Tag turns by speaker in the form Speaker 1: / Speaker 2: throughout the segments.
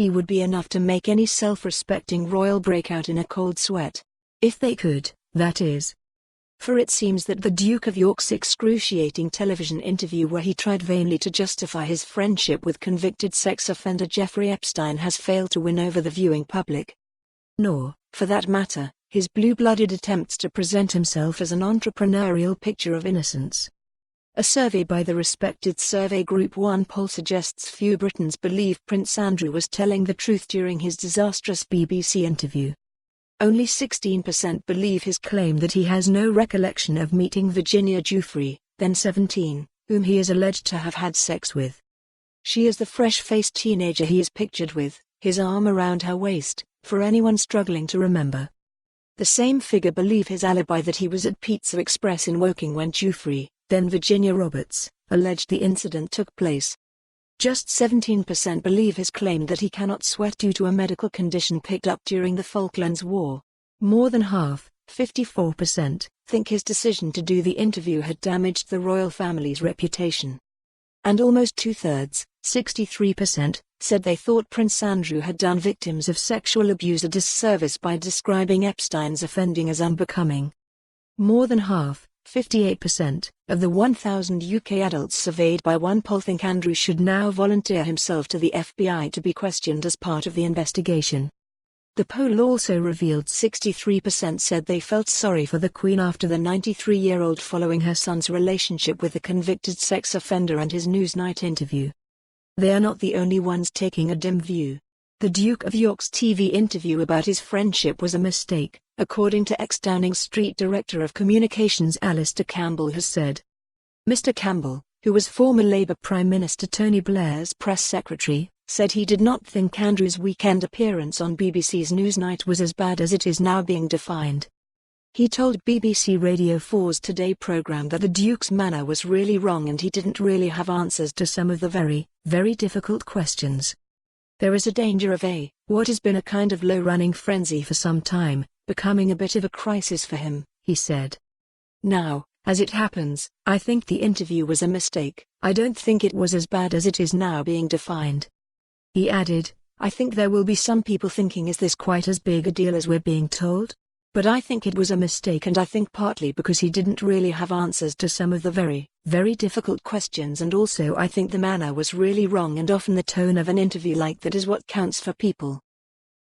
Speaker 1: It would be enough to make any self-respecting royal break out in a cold sweat. If they could, that is. For it seems that the Duke of York's excruciating television interview where he tried vainly to justify his friendship with convicted sex offender Jeffrey Epstein has failed to win over the viewing public. Nor, for that matter, his blue-blooded attempts to present himself as an entrepreneurial picture of innocence. A survey by the respected survey group OnePoll suggests few Britons believe Prince Andrew was telling the truth during his disastrous BBC interview. Only 16% believe his claim that he has no recollection of meeting Virginia Giuffre, then 17, whom he is alleged to have had sex with. She is the fresh-faced teenager he is pictured with, his arm around her waist, for anyone struggling to remember. The same figure believe his alibi that he was at Pizza Express in Woking when Giuffre, then Virginia Roberts, alleged the incident took place. Just 17% believe his claim that he cannot sweat due to a medical condition picked up during the Falklands War. More than half, 54%, think his decision to do the interview had damaged the royal family's reputation. And almost two-thirds, 63%, said they thought Prince Andrew had done victims of sexual abuse a disservice by describing Epstein's offending as unbecoming. More than half, 58%, of the 1,000 UK adults surveyed by OnePoll think Andrew should now volunteer himself to the FBI to be questioned as part of the investigation. The poll also revealed 63% said they felt sorry for the Queen after the 93-year-old following her son's relationship with the convicted sex offender and his Newsnight interview. They are not the only ones taking a dim view. The Duke of York's TV interview about his friendship was a mistake, according to ex-Downing Street Director of Communications Alistair Campbell has said. Mr. Campbell, who was former Labour Prime Minister Tony Blair's press secretary, said he did not think Andrew's weekend appearance on BBC's Newsnight was as bad as it is now being defined. He told BBC Radio 4's Today programme that the Duke's manner was really wrong and he didn't really have answers to some of the very, very difficult questions. There is a danger of what has been a kind of low-running frenzy for some time, becoming a bit of a crisis for him, he said. Now, as it happens, I think the interview was a mistake. I don't think it was as bad as it is now being defined. He added, I think there will be some people thinking, is this quite as big a deal as we're being told? But I think it was a mistake, and I think partly because he didn't really have answers to some of the very, very difficult questions, and also I think the manner was really wrong, and often the tone of an interview like that is what counts for people.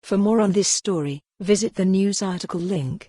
Speaker 1: For more on this story, visit the news article link.